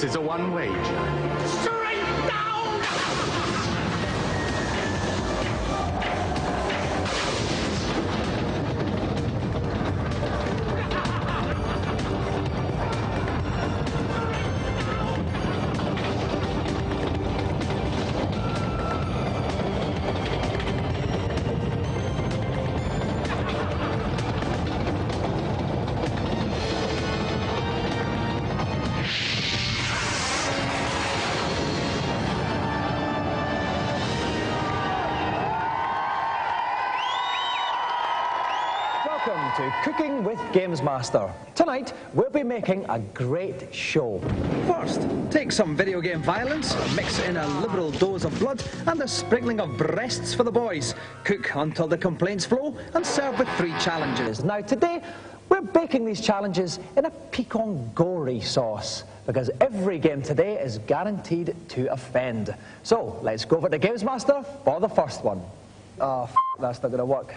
This is a one-way journey. Straight down! Welcome to Cooking with GamesMaster. Tonight, we'll be making a great show. First, take some video game violence, mix in a liberal dose of blood, and a sprinkling of breasts for the boys. Cook until the complaints flow, and serve with 3 challenges. Now today, we're baking these challenges in a pecan Gore sauce, because every game today is guaranteed to offend. So, let's go over to GamesMaster for the first one. Oh, that's not going to work.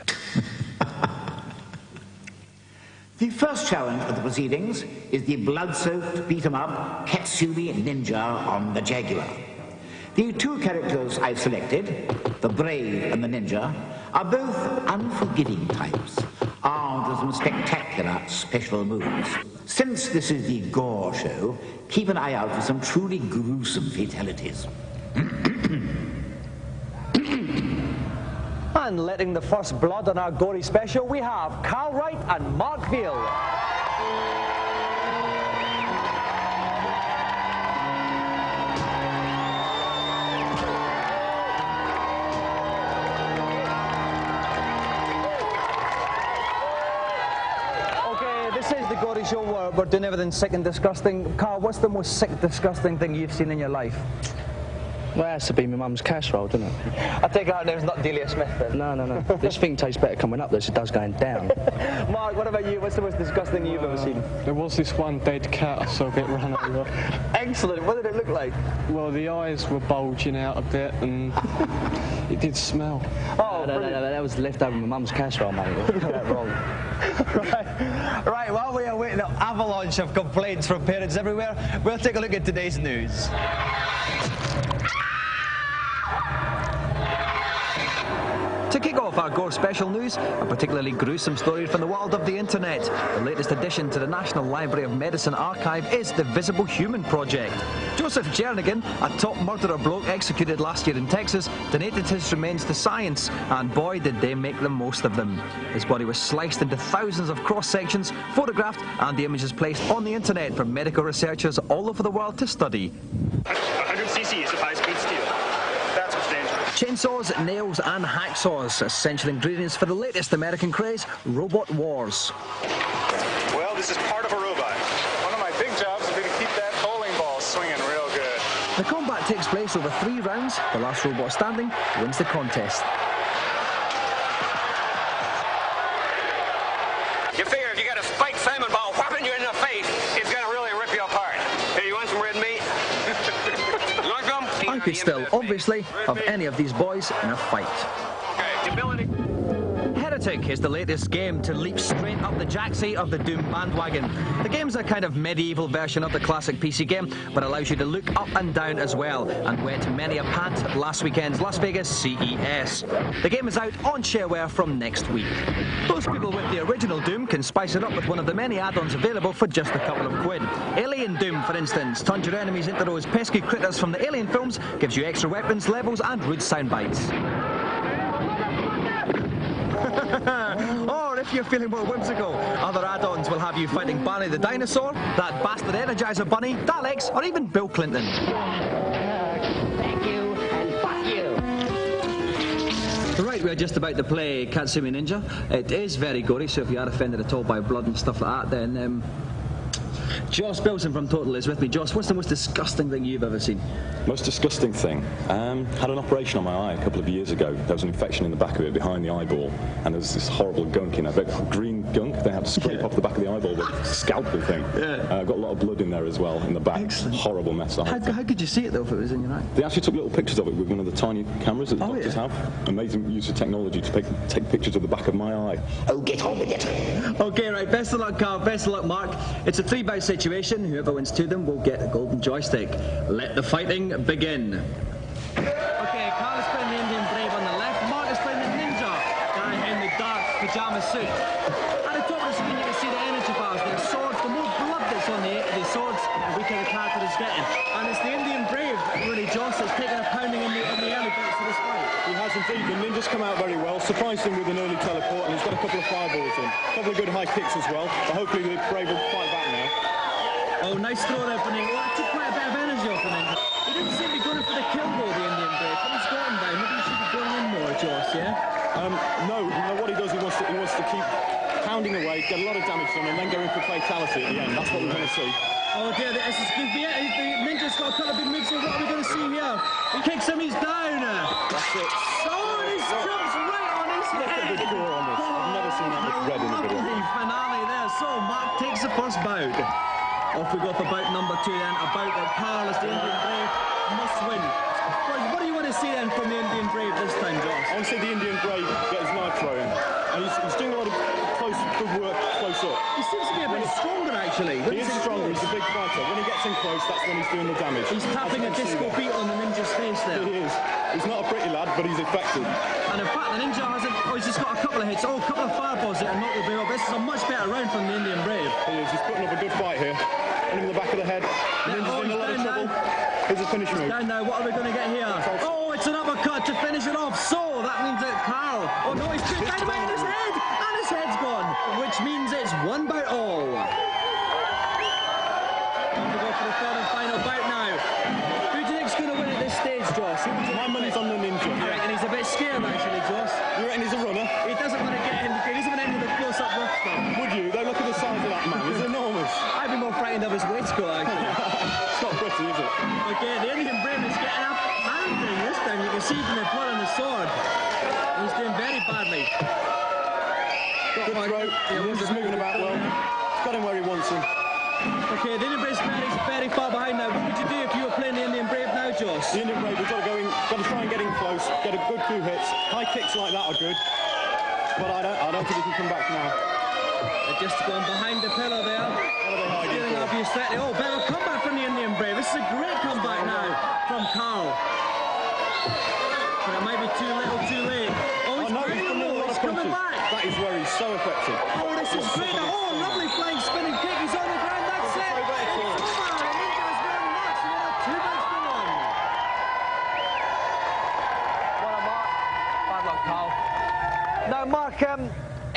The first challenge of the proceedings is the blood-soaked, beat-em-up Katsumi Ninja on the Jaguar. The 2 characters I've selected, the Brave and the Ninja, are both unforgiving types, armed with some spectacular special moves. Since this is the Gore show, keep an eye out for some truly gruesome fatalities. And letting the first blood on our Gory special, we have Carl Wright and Mark Veal. Okay, this is the Gory show where we're doing everything sick and disgusting. Carl, what's the most sick, disgusting thing you've seen in your life? Well, it has to be my mum's casserole, doesn't it? I take it her name's not Delia Smith then? No. This thing tastes better coming up than it does going down. Mark, what about you? What's the most disgusting you've ever seen? There was this one dead cat I saw get run over. Excellent. What did it look like? Well, the eyes were bulging out a bit and it did smell. Oh, No, that was left over my mum's casserole, mate. You got that wrong. Right, while we await the avalanche of complaints from parents everywhere, we'll take a look at today's news. To kick off our Gore special news, a particularly gruesome story from the world of the internet. The latest addition to the National Library of Medicine archive is the Visible Human Project. Joseph Jernigan, a top murderer bloke executed last year in Texas, donated his remains to science, and boy did they make the most of them. His body was sliced into thousands of cross-sections, photographed, and the images placed on the internet for medical researchers all over the world to study. 100 cc's of high-speed steel. That's what's dangerous. Chainsaws, nails, and hacksaws, essential ingredients for the latest American craze, Robot Wars. Well, this is part of a robot. One of my big jobs will be to keep that bowling ball swinging real good. The combat takes place over 3 rounds. The last robot standing wins the contest. You figure if you got a spiked salmon ball whopping you in the face, it's gonna really rip you apart. Hey, you want some red meat? You want some? I could still, obviously, have any of these boys in a fight. Okay, ability. Heretic is the latest game to leap straight up the jacksie of the Doom bandwagon. The game's a kind of medieval version of the classic PC game, but allows you to look up and down as well, and wet many a pant at last weekend's Las Vegas CES. The game is out on shareware from next week. Those people with the original Doom can spice it up with one of the many add-ons available for just a couple of quid. Alien Doom, for instance, turns your enemies into those pesky critters from the Alien films, gives you extra weapons, levels, and rude sound bites. Or if you're feeling more whimsical, other add-ons will have you fighting Barney the Dinosaur, that bastard Energizer Bunny, Daleks, or even Bill Clinton. Thank you, and fuck you. Right, we're just about to play Katsumi Ninja. It is very gory, so if you are offended at all by blood and stuff like that, then Joss Bilson from Total is with me. Joss, what's the most disgusting thing you've ever seen? Most disgusting thing? Had an operation on my eye a couple of years ago. There was an infection in the back of it, behind the eyeball, and there was this horrible gunk in a big green gunk. They had to scrape off the back of the eyeball with a scalpel thing. Got a lot of blood in there as well, in the back. Excellent. Horrible mess. How could you see it, though, if it was in your eye? They actually took little pictures of it with one of the tiny cameras that doctors have. Amazing use of technology to take pictures of the back of my eye. Oh, get on with it. Okay, right, best of luck, Carl, best of luck, Mark. It's a 3-bout situation. Whoever wins 2 of them will get a golden joystick. Let the fighting begin. Okay, Carl is playing the Indian Brave on the left. Mark is playing the Ninja guy in the dark pyjama suit. At the top of the screen, you can see the energy bars, the swords, the more blood that's on the swords, the weaker the character is getting. And it's the Indian Brave, really, Joss, that's taking a pounding in the early bits of this fight. He has indeed. The Ninja's come out very well, surprised him with an early teleport, and he's got a couple of fireballs in. A couple of good high kicks as well, but hopefully the Brave will fight back now. Oh, nice throw there for Ninja. That took quite a bit of energy off the Ninja. He didn't seem to be going for the kill though, the Indian Brave. But he's got him down. Maybe he should be going in more, Joss, yeah? No, what he does, he wants to keep pounding away, get a lot of damage on him, and then go in for fatality at the end. That's what we want to see. Oh dear, the Ninja's got a couple of big moves, so what are we going to see here? He kicks him, he's down. That's it. Oh, and he jumps right on his head. Look at the Gore on this. I've never seen that much red in a video. Lovely finale there. So, Mark takes the first bout. Off we go for bout number 2 then. A bout that Carl, as the Indian Brave, must win. What do you want to see then from the Indian Brave this time, Joss? I want to see the Indian Brave get his knife throwing. And he's doing a lot of good work close up. He seems to be a bit stronger, actually. He is stronger, he's a big fighter. When he gets in close, that's when he's doing the damage. He's tapping a disco beat on the Ninja's face there. He is. He's not a pretty lad, but he's effective. And in fact, the Ninja hasn't... Oh, he's just got a couple of hits. Oh, a couple of fireballs that are not the Brave. This is a much better round from the Indian Brave. He is. He's putting up a good fight here. Hit him in the back of the head. The Ninja's in a lot of trouble. Here's a finish move. Down now. What are we going to get here? Oh, it's an uppercut to finish it off. So, that means that Carl... Oh, no, he's put dynamite in his head. And his head's gone. Which means it's 1 bout all. Time to go for the third and final bout now. Who do you think's going to win at this stage, Joss? My money's on the Ninja. I reckon he's a bit scared, actually, Joss. You reckon he's a runner? He doesn't want to get in. He doesn't want any of the close-up rough stuff. Would you? Though, look at the size of that man. He's enormous. I'd be more frightened of his waistcoat, actually. It's not pretty, is it? Okay, the Indian Brave is getting up pounding this time. You can see from the blood on the sword. He's doing very badly. Good throw. Ninja's moving about well. He's got him where he wants him. Okay, the Indian Brave's very far behind now. What would you do if you were playing the Indian Brave now, Joss? The Indian Brave, we've got to go in, got to try and get in close, get a good few hits. High kicks like that are good, but I don't think he can come back now. They're just going behind the pillar there. What are they hiding Stealing for? off you slightly. Oh, better comeback from the Indian Brave. This is a great comeback now from Carl. But it might be too little, too late. Oh, he's coming back. That is where he's so effective. Oh, this is great. Oh, lovely flying spinning kick. He's on the ground. That's it. It's over. The Ninja's very much. We're 2 bouts to 1. Well done, Mark. Bad luck, Carl. Now, Mark,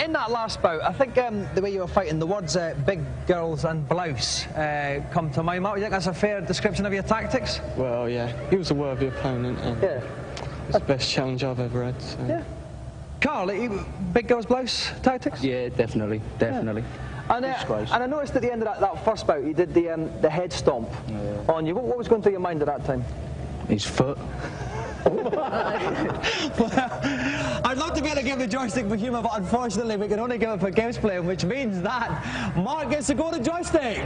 in that last bout, I think the way you were fighting, the words big girls and blouse come to mind. Mark, do you think that's a fair description of your tactics? Well, yeah. He was a worthy opponent. And Yeah. it's the best challenge I've ever had. So. Yeah. Carl, big girls blouse tactics? Yeah, definitely. Definitely. And I noticed at the end of that first bout, you did the head stomp on you. What was going through your mind at that time? His foot. Well, I'd love to be able to give the joystick for humour, but unfortunately we can only give it for games playing, which means that Mark gets to go to joystick.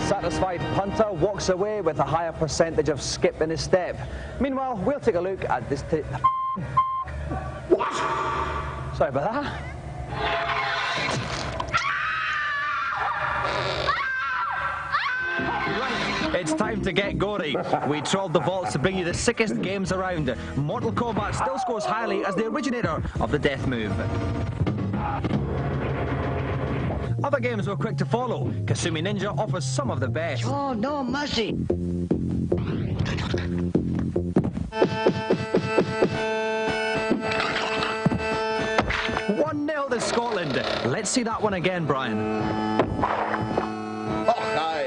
Satisfied punter walks away with a higher percentage of skip in his step. Meanwhile, we'll take a look at this. What? Sorry about that. It's time to get gory. We trawled the vaults to bring you the sickest games around. Mortal Kombat still scores highly as the originator of the death move. Other games were quick to follow. Kasumi Ninja offers some of the best. Oh, no mercy. 1-0 to Scotland. Let's see that one again, Brian. Oh, hi.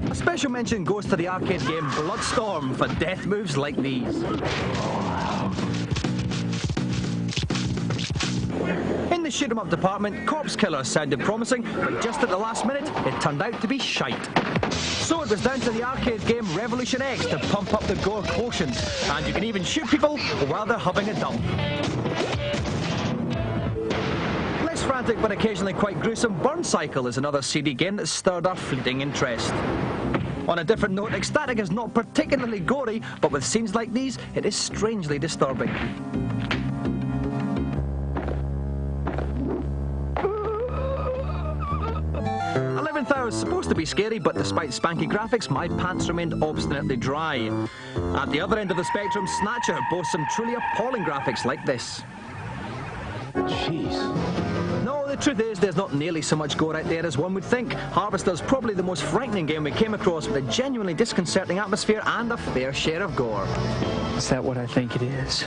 A special mention goes to the arcade game Bloodstorm for death moves like these. In the the shoot-'em-up department, Corpse Killer sounded promising, but just at the last minute, it turned out to be shite. So it was down to the arcade game Revolution X to pump up the gore quotient, and you can even shoot people while they're having a dump. Less frantic but occasionally quite gruesome, Burn Cycle is another CD game that stirred our fleeting interest. On a different note, Ecstatic is not particularly gory, but with scenes like these, it is strangely disturbing. 11th Hour is supposed to be scary, but despite spanky graphics, my pants remained obstinately dry. At the other end of the spectrum, Snatcher boasts some truly appalling graphics like this. Jeez. No, the truth is there's not nearly so much gore out there as one would think. Harvester's probably the most frightening game we came across, with a genuinely disconcerting atmosphere and a fair share of gore. Is that what I think it is?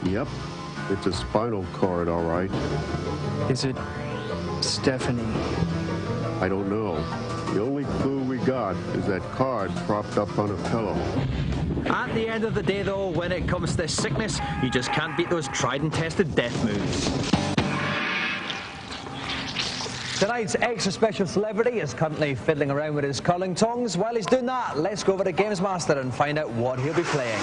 Yep. It's a spinal cord, all right. Is it Stephanie? I don't know. The only clue we got is that card propped up on a pillow. At the end of the day, though, when it comes to this sickness, you just can't beat those tried and tested death moves. Tonight's extra special celebrity is currently fiddling around with his curling tongs. While he's doing that, let's go over to GamesMaster and find out what he'll be playing.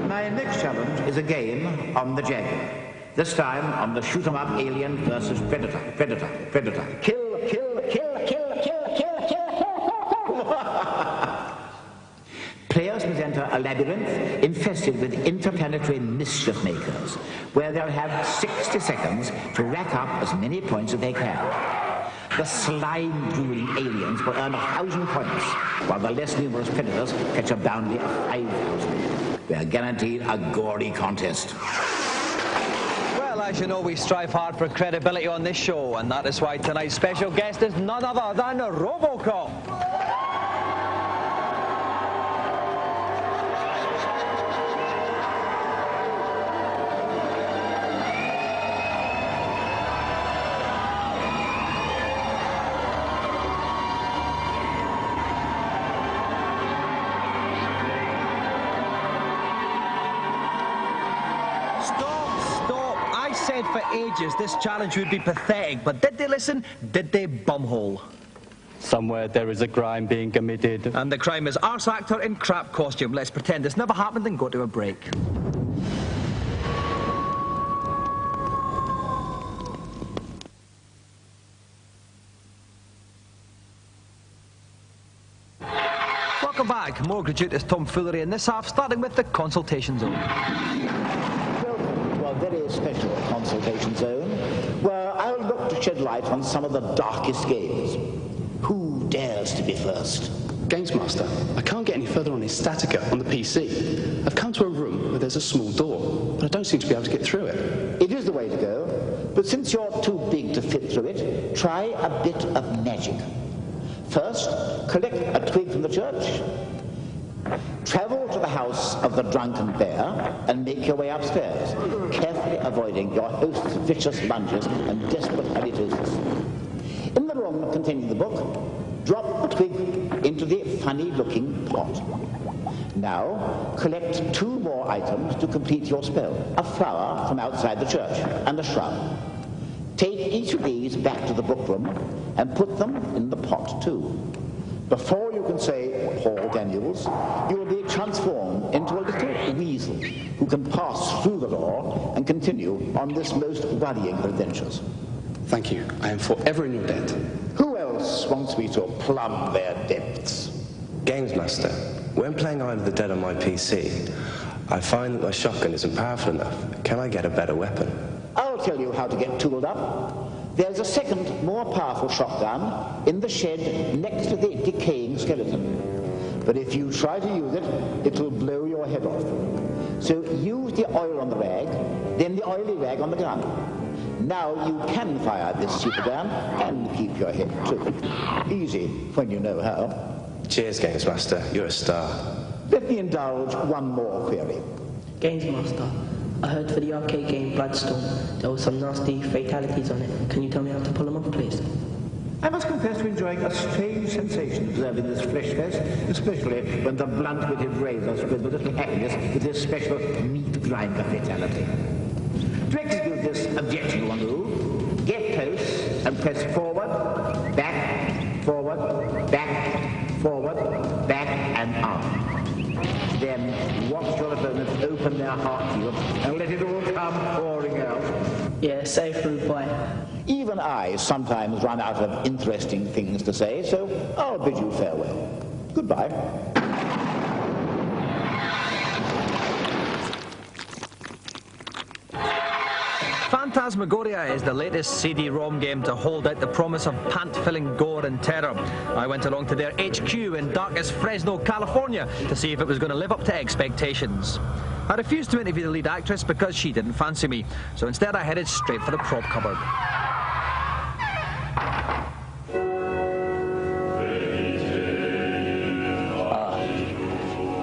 My next challenge is a game on the Jaguar. This time on the shoot-'em-up Alien versus Predator. Kill. Players must enter a labyrinth infested with interplanetary mischief makers, where they'll have 60 seconds to rack up as many points as they can. The slime-drooling aliens will earn 1,000 points, while the less numerous predators fetch a bounty of 5,000. We are guaranteed a gory contest. Well, as you know, we strive hard for credibility on this show, and that is why tonight's special guest is none other than RoboCop. For ages this challenge would be pathetic, but did they listen? Did they bumhole? Somewhere there is a crime being committed. And the crime is arse actor in crap costume. Let's pretend this never happened and go to a break. Welcome back. More gratuitous tomfoolery in this half, starting with the consultation zone. Very special consultation zone, where I'll look to shed light on some of the darkest games. Who dares to be first? GamesMaster, I can't get any further on his Statica on the PC. I've come to a room where there's a small door, but I don't seem to be able to get through it. It is the way to go, but since you're too big to fit through it, try a bit of magic. First, collect a twig from the church. Travel to the house of the drunken bear and make your way upstairs, carefully avoiding your host's vicious lunges and desperate halitosis. In the room containing the book, drop the twig into the funny-looking pot. Now, collect 2 more items to complete your spell. A flower from outside the church and a shrub. Take each of these back to the book room and put them in the pot too. Before you can say, Paul Daniels, you will be transformed into a little weasel who can pass through the door and continue on this most worrying of adventures. Thank you. I am forever in your debt. Who else wants me to plumb their depths? GamesMaster, when playing Isle of the Dead on my PC, I find that my shotgun isn't powerful enough. Can I get a better weapon? I'll tell you how to get tooled up. There's a second, more powerful shotgun in the shed next to the decaying skeleton. But if you try to use it, it'll blow your head off. So use the oil on the rag, then the oily rag on the gun. Now you can fire this super gun and keep your head too. Easy when you know how. Cheers, GamesMaster. You're a star. Let me indulge one more query. GamesMaster, I heard for the arcade game Bloodstorm, there were some nasty fatalities on it. Can you tell me how to pull them off, please? I must confess to enjoying a strange sensation observing this flesh fest, especially when the blunt-witted razor spreads a little happiness with his special meat grinder fatality. To execute this this objectionable move, get close and press forward, back, forward, back, forward, back, and on. Then watch your opponent open their heart to you and let it all come pouring out. Yeah, safe route, boy. Even I sometimes run out of interesting things to say, so I'll bid you farewell. Goodbye. Phantasmagoria is the latest CD-ROM game to hold out the promise of pant-filling gore and terror. I went along to their HQ in darkest Fresno, California to see if it was going to live up to expectations. I refused to interview the lead actress because she didn't fancy me, so instead I headed straight for the prop cupboard.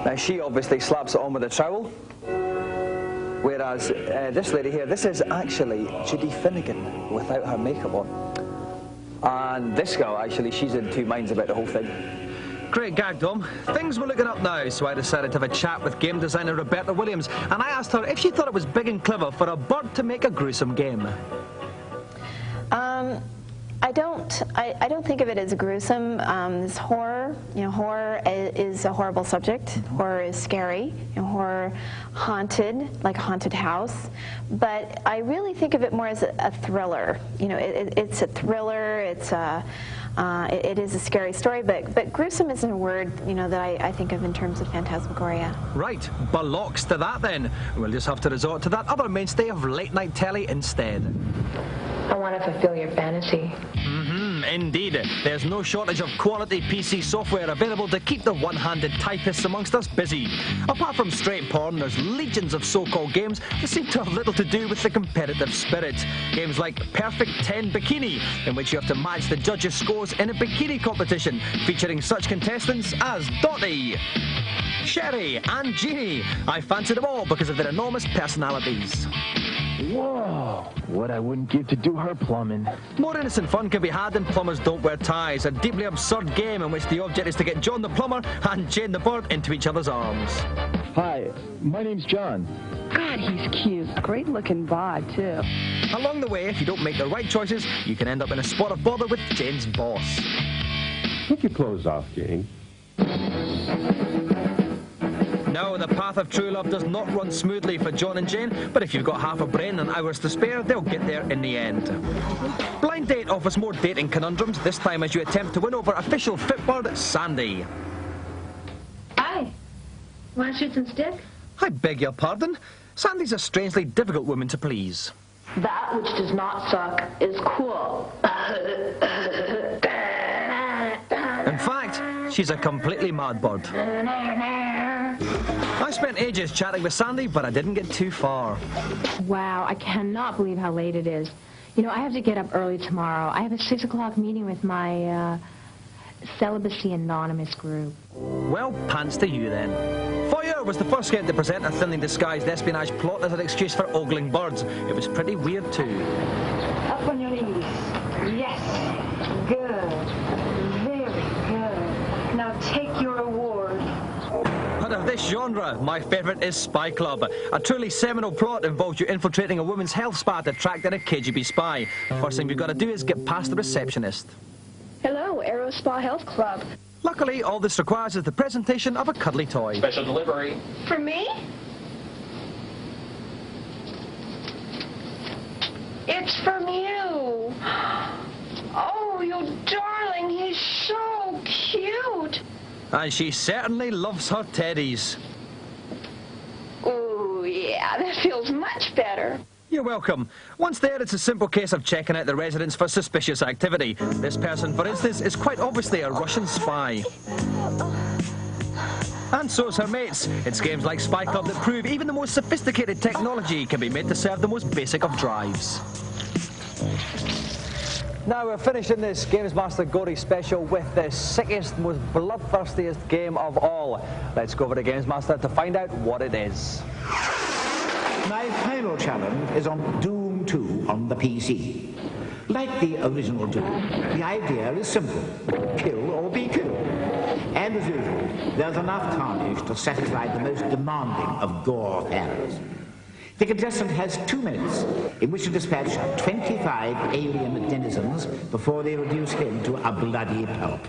Now she obviously slaps it on with a trowel, whereas this lady here, this is actually Judy Finnegan without her makeup on. And this girl, actually, she's in two minds about the whole thing. Great gag, Dom. Things were looking up now, so I decided to have a chat with game designer Roberta Williams, and I asked her if she thought it was big and clever for a bird to make a gruesome game. I don't think of it as gruesome. This horror, horror is a horrible subject. Horror is scary. Horror haunted, like a haunted house. But I really think of it more as a thriller. It's a thriller. It is a scary story, but gruesome isn't a word, that I think of in terms of phantasmagoria. Right, bollocks to that then. We'll just have to resort to that other mainstay of late-night telly instead. I want to fulfill your fantasy. Indeed. There's no shortage of quality PC software available to keep the one-handed typists amongst us busy. Apart from straight porn, there's legions of so-called games that seem to have little to do with the competitive spirit. Games like Perfect 10 Bikini, in which you have to match the judges' scores in a bikini competition, featuring such contestants as Dottie, Sherry, and Jeannie. I fancy them all because of their enormous personalities. Whoa, what I wouldn't give to do her plumbing. More innocent fun can be had in Plumbers Don't Wear Ties, a deeply absurd game in which the object is to get John the plumber and Jane the bird into each other's arms. Hi, my name's John. God, he's cute. Great looking bod, too. Along the way, if you don't make the right choices, you can end up in a spot of bother with Jane's boss. Take your clothes off, Jane. No, the path of true love does not run smoothly for John and Jane, but if you've got half a brain and hours to spare, they'll get there in the end. Blind Date offers more dating conundrums, this time as you attempt to win over official Fitbird, Sandy. Hi. Want to shoot some stick? I beg your pardon? Sandy's a strangely difficult woman to please. That which does not suck is cool. In fact, she's a completely mad bird. I spent ages chatting with Sandy, but I didn't get too far. Wow, I cannot believe how late it is. I have to get up early tomorrow. I have a 6 o'clock meeting with my Celibacy Anonymous group. Well, pants to you then. Foyer was the first game to present a thinly disguised espionage plot as an excuse for ogling birds. It was pretty weird too. Up on your knees. Yes. Good. Very good. Now take your award. But of this genre, my favourite is Spy Club. A truly seminal plot involves you infiltrating a woman's health spa to track down a KGB spy. First thing you've got to do is get past the receptionist. Hello, Aero Spa Health Club. Luckily, all this requires is the presentation of a cuddly toy. Special delivery. For me? It's from you. Oh, you darling, he's so cute. And she certainly loves her teddies. Oh, yeah, that feels much better. You're welcome. Once there, it's a simple case of checking out the residence for suspicious activity. This person, for instance, is quite obviously a Russian spy. And so's her mates. It's games like Spy Club that prove even the most sophisticated technology can be made to serve the most basic of drives. Now we're finishing this GamesMaster Gore special with the sickest, most bloodthirstiest game of all. Let's go over to GamesMaster to find out what it is. My final challenge is on Doom 2 on the PC. Like the original Doom, the idea is simple. Kill or be killed. And as usual, there's enough carnage to satisfy the most demanding of gore fans. The contestant has 2 minutes in which to dispatch 25 alien denizens before they reduce him to a bloody pulp.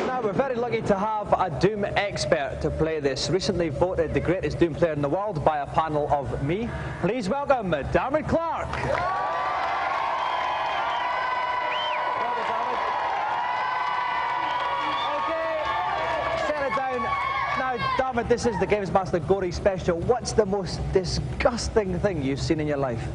Now, we're very lucky to have a Doom expert to play this. Recently voted the greatest Doom player in the world by a panel of me. Please welcome Darren Clark. Now, David, this is the GamesMaster Gore special. What's the most disgusting thing you've seen in your life?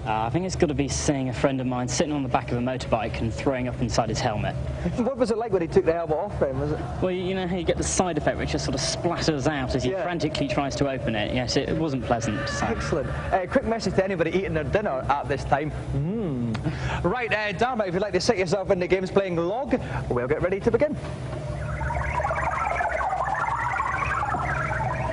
I think it's got to be seeing a friend of mine sitting on the back of a motorbike and throwing up inside his helmet. What was it like when he took the helmet off him? Was it? Well, you know how you get the side effect which just sort of splatters out as he frantically tries to open it? Yes, it wasn't pleasant. So. Excellent. Quick message to anybody eating their dinner at this time. Right, Darmot, if you'd like to sit yourself in the game's playing log, we'll get ready to begin.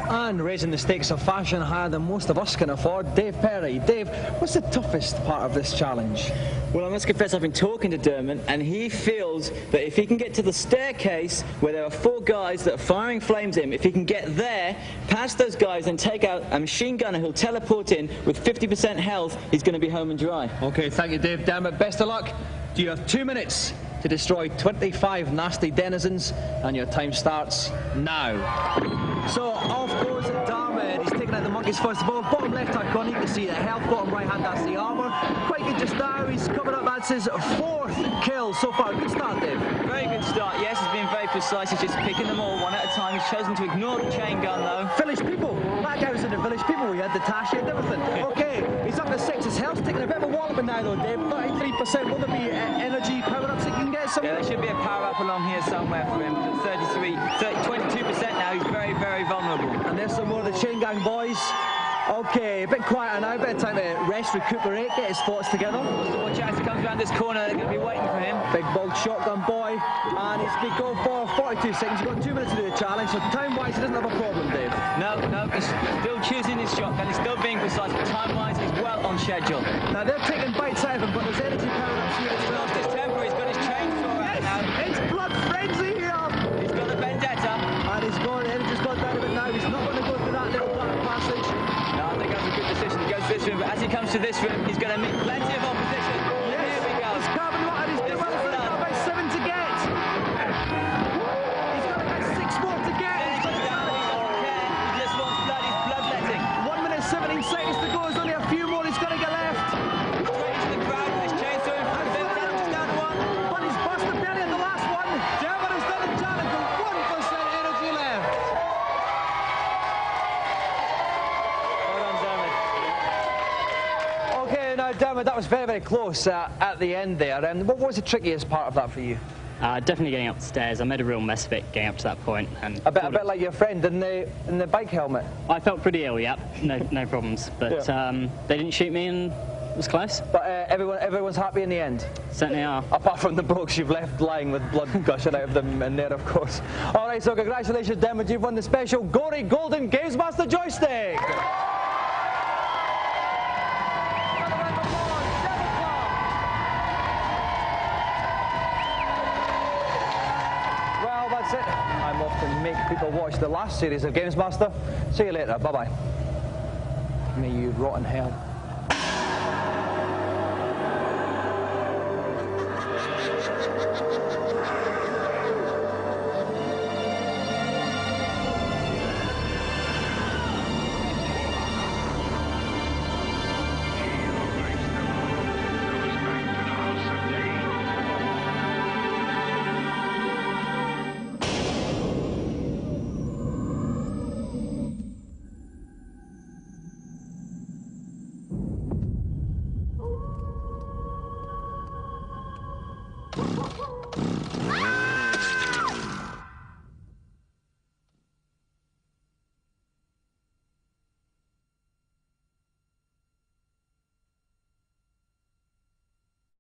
And raising the stakes of fashion higher than most of us can afford, Dave Perry. Dave, what's the toughest part of this challenge? Well, I must confess I've been talking to Dermot, and he feels that if he can get to the staircase where there are 4 guys that are firing flames at him, if he can get there, past those guys and take out a machine gunner who'll teleport in with 50% health, he's going to be home and dry. Okay, thank you, Dave. Dermot, best of luck. Do you have 2 minutes to destroy 25 nasty denizens, and your time starts now. So off goes Diamond. He's taking out the monkeys first of all. Bottom left hand corner, you can see the health. Bottom right hand, that's the armour. Quite good just now. He's covered up. That's his 4th kill so far. Good start, Dave. Very good start. Yes, he's been very precise. He's just picking them all one at a time. He's chosen to ignore the chain gun, though. Village people. That guy was in the village people. He had the Tashi and everything. Okay, he's up to 6. His health's taking a bit of a walloping now, though, Dave. 33%. Will there be energy power-ups that you can get somewhere? Yeah, there should be a power-up along here somewhere for him. 22% now. He's very, very vulnerable. And there's some more of the chain gang boys. Okay, a bit quieter now, a bit of time to rest, recuperate, get his thoughts together. Watch out as he comes around this corner, they're going to be waiting for him. Big bold shotgun boy, and he's been going for 42 seconds. He's got 2 minutes to do the challenge, so time-wise he doesn't have a problem, Dave. No, he's still choosing his shotgun, he's still being precise, but time-wise he's well on schedule. Now they're taking bites out of him, but there's energy power-ups here as well. He's lost his temper, he's got his chainsaw out now. It's blood frenzy here! He's got the vendetta. And energy's gone down a bit now. He's not going to go through that little dark passage. No, I think that's a good decision. He goes to this room, but as he comes to this room, he's going to meet plenty of opposition. Yes. Here we go. He's carbon rotted. He's got about 7 to get. He's got about 6 more to get. He just wants blood. He's bloodletting. 1 minute 17 seconds to go. There's only a few more he's got to get left. Straight into the crowd with his chainsaw in front of him. Just down to 1. But he's busted belly at the last one. Dermot has done a challenge with 1% energy left. Okay, now, Dermot, that was very, very close at the end there. And what was the trickiest part of that for you? Definitely getting up the stairs. I made a real mess of it getting up to that point. And a bit like your friend in the bike helmet. I felt pretty ill, yep. No problems. But they didn't shoot me and it was close. But everyone's happy in the end? Certainly are. Apart from the blokes you've left lying with blood gushing out of them in there, of course. All right, so congratulations, Dermot. You've won the special Gore Golden GamesMaster Joystick. That's it. I'm off to make people watch the last series of GamesMaster. See you later. Bye-bye. May you rot in hell.